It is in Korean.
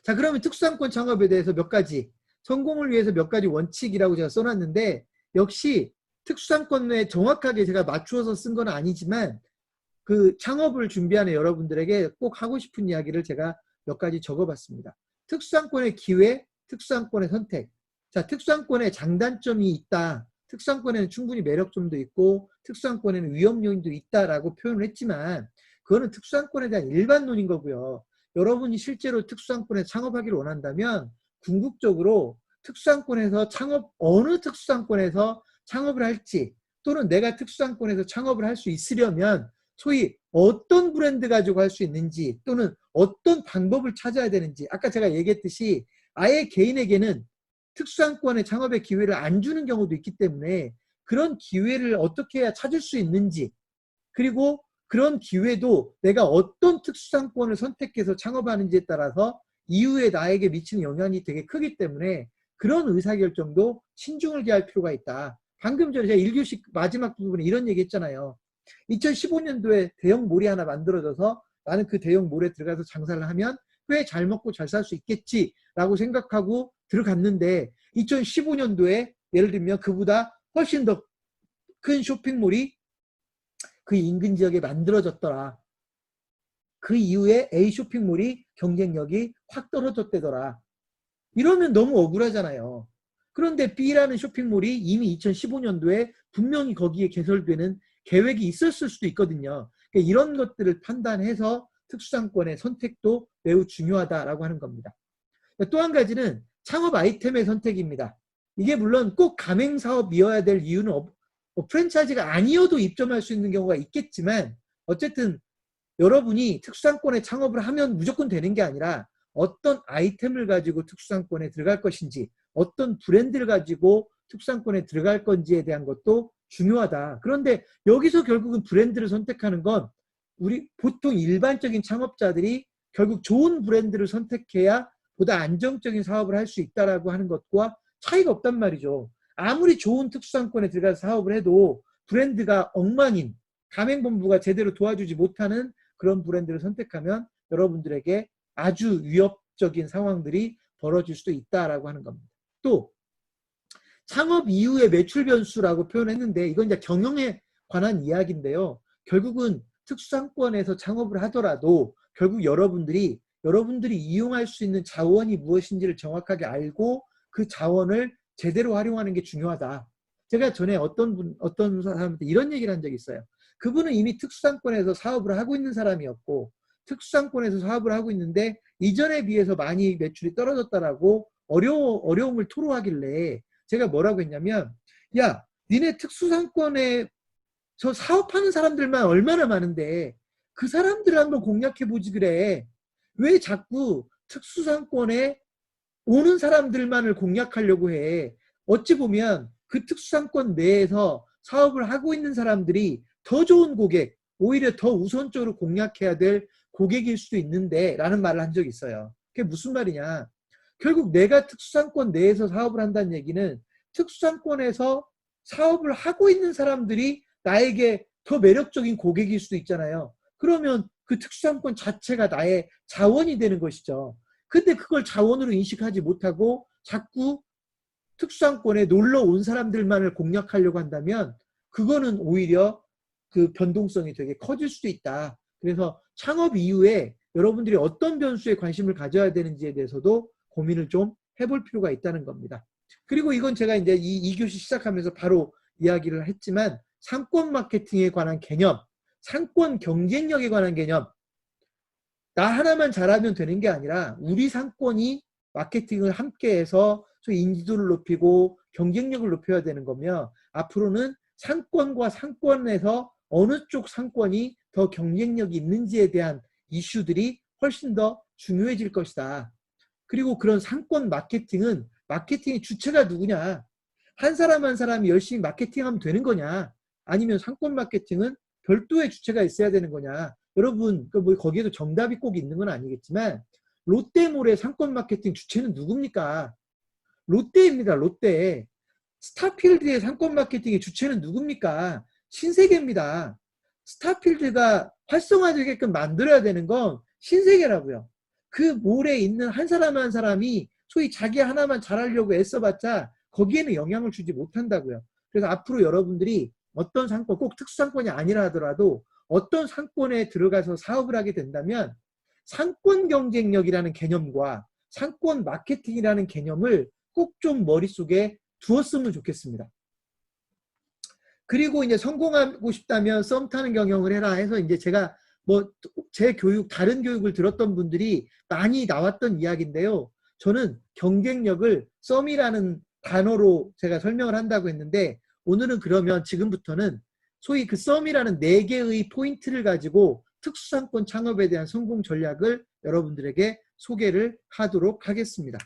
자, 그러면 특수상권 창업에 대해서 몇 가지, 성공을 위해서 몇 가지 원칙이라고 제가 써놨는데, 역시 특수상권에 정확하게 제가 맞추어서 쓴 건 아니지만 그 창업을 준비하는 여러분들에게 꼭 하고 싶은 이야기를 제가 몇 가지 적어봤습니다. 특수상권의 기회, 특수상권의 선택. 자, 특수상권에 장단점이 있다. 특수상권에는 충분히 매력점도 있고 특수상권에는 위험 요인도 있다라고 표현을 했지만 그거는 특수상권에 대한 일반론인 거고요. 여러분이 실제로 특수상권에 창업하기를 원한다면 궁극적으로 특수상권에서 어느 특수상권에서 창업을 할지 또는 내가 특수상권에서 창업을 할 수 있으려면 소위 어떤 브랜드 가지고 할 수 있는지 또는 어떤 방법을 찾아야 되는지 아까 제가 얘기했듯이 아예 개인에게는 특수상권의 창업의 기회를 안 주는 경우도 있기 때문에 그런 기회를 어떻게 해야 찾을 수 있는지 그리고 그런 기회도 내가 어떤 특수상권을 선택해서 창업하는지에 따라서 이후에 나에게 미치는 영향이 되게 크기 때문에 그런 의사결정도 신중을 기할 필요가 있다. 방금 전에 제가 1교시 마지막 부분에 이런 얘기 했잖아요. 2015년도에 대형 몰이 하나 만들어져서 나는 그 대형 몰에 들어가서 장사를 하면 꽤 잘 먹고 잘 살 수 있겠지라고 생각하고 들어갔는데 2015년도에 예를 들면 그보다 훨씬 더 큰 쇼핑몰이 그 인근 지역에 만들어졌더라. 그 이후에 A 쇼핑몰이 경쟁력이 확 떨어졌대더라. 이러면 너무 억울하잖아요. 그런데 B라는 쇼핑몰이 이미 2015년도에 분명히 거기에 개설되는 계획이 있었을 수도 있거든요. 그러니까 이런 것들을 판단해서 특수상권의 선택도 매우 중요하다라고 하는 겁니다. 또 한 가지는 창업 아이템의 선택입니다. 이게 물론 꼭 가맹사업이어야 될 이유는 프랜차이즈가 아니어도 입점할 수 있는 경우가 있겠지만 어쨌든 여러분이 특수상권에 창업을 하면 무조건 되는 게 아니라 어떤 아이템을 가지고 특수상권에 들어갈 것인지 어떤 브랜드를 가지고 특수상권에 들어갈 건지에 대한 것도 중요하다. 그런데 여기서 결국은 브랜드를 선택하는 건 우리 보통 일반적인 창업자들이 결국 좋은 브랜드를 선택해야 보다 안정적인 사업을 할 수 있다라고 하는 것과 차이가 없단 말이죠. 아무리 좋은 특수상권에 들어가서 사업을 해도 브랜드가 엉망인 가맹본부가 제대로 도와주지 못하는 그런 브랜드를 선택하면 여러분들에게 아주 위협적인 상황들이 벌어질 수도 있다라고 하는 겁니다. 또 창업 이후의 매출 변수라고 표현했는데 이건 이제 경영에 관한 이야기인데요. 결국은 특수상권에서 창업을 하더라도 결국 여러분들이 이용할 수 있는 자원이 무엇인지를 정확하게 알고 그 자원을 제대로 활용하는 게 중요하다. 제가 전에 어떤 사람한테 이런 얘기를 한 적이 있어요. 그분은 이미 특수상권에서 사업을 하고 있는 사람이었고 특수상권에서 사업을 하고 있는데 이전에 비해서 많이 매출이 떨어졌다라고 어려움을 토로하길래 제가 뭐라고 했냐면 야 니네 특수상권에서 사업하는 사람들만 얼마나 많은데 그 사람들을 한번 공략해보지 그래. 왜 자꾸 특수상권에 오는 사람들만을 공략하려고 해. 어찌 보면 그 특수상권 내에서 사업을 하고 있는 사람들이 더 좋은 고객, 오히려 더 우선적으로 공략해야 될 고객일 수도 있는데 라는 말을 한 적이 있어요. 그게 무슨 말이냐. 결국 내가 특수상권 내에서 사업을 한다는 얘기는 특수상권에서 사업을 하고 있는 사람들이 나에게 더 매력적인 고객일 수도 있잖아요. 그러면 그 특수상권 자체가 나의 자원이 되는 것이죠. 근데 그걸 자원으로 인식하지 못하고 자꾸 특수상권에 놀러 온 사람들만을 공략하려고 한다면 그거는 오히려 그 변동성이 되게 커질 수도 있다. 그래서 창업 이후에 여러분들이 어떤 변수에 관심을 가져야 되는지에 대해서도 고민을 좀 해볼 필요가 있다는 겁니다. 그리고 이건 제가 이제 이 2교시 시작하면서 바로 이야기를 했지만 상권 마케팅에 관한 개념, 상권 경쟁력에 관한 개념, 나 하나만 잘하면 되는 게 아니라 우리 상권이 마케팅을 함께해서 인지도를 높이고 경쟁력을 높여야 되는 거며 앞으로는 상권과 상권에서 어느 쪽 상권이 더 경쟁력이 있는지에 대한 이슈들이 훨씬 더 중요해질 것이다. 그리고 그런 상권 마케팅은 마케팅의 주체가 누구냐. 한 사람 한 사람이 열심히 마케팅하면 되는 거냐. 아니면 상권 마케팅은 별도의 주체가 있어야 되는 거냐. 여러분 뭐 거기에도 정답이 꼭 있는 건 아니겠지만 롯데몰의 상권 마케팅 주체는 누굽니까? 롯데입니다. 롯데. 스타필드의 상권 마케팅의 주체는 누굽니까? 신세계입니다. 스타필드가 활성화되게끔 만들어야 되는 건 신세계라고요. 그 몰에 있는 한 사람 한 사람이 소위 자기 하나만 잘하려고 애써봤자 거기에는 영향을 주지 못한다고요. 그래서 앞으로 여러분들이 어떤 상권, 꼭 특수상권이 아니라 하더라도 어떤 상권에 들어가서 사업을 하게 된다면 상권 경쟁력이라는 개념과 상권 마케팅이라는 개념을 꼭 좀 머릿속에 두었으면 좋겠습니다. 그리고 이제 성공하고 싶다면 썸 타는 경영을 해라 해서 이제 제가 뭐 제 교육, 다른 교육을 들었던 분들이 많이 나왔던 이야기인데요. 저는 경쟁력을 썸이라는 단어로 제가 설명을 한다고 했는데 오늘은 그러면 지금부터는 소위 그 썸이라는 4개의 포인트를 가지고 특수상권 창업에 대한 성공 전략을 여러분들에게 소개를 하도록 하겠습니다.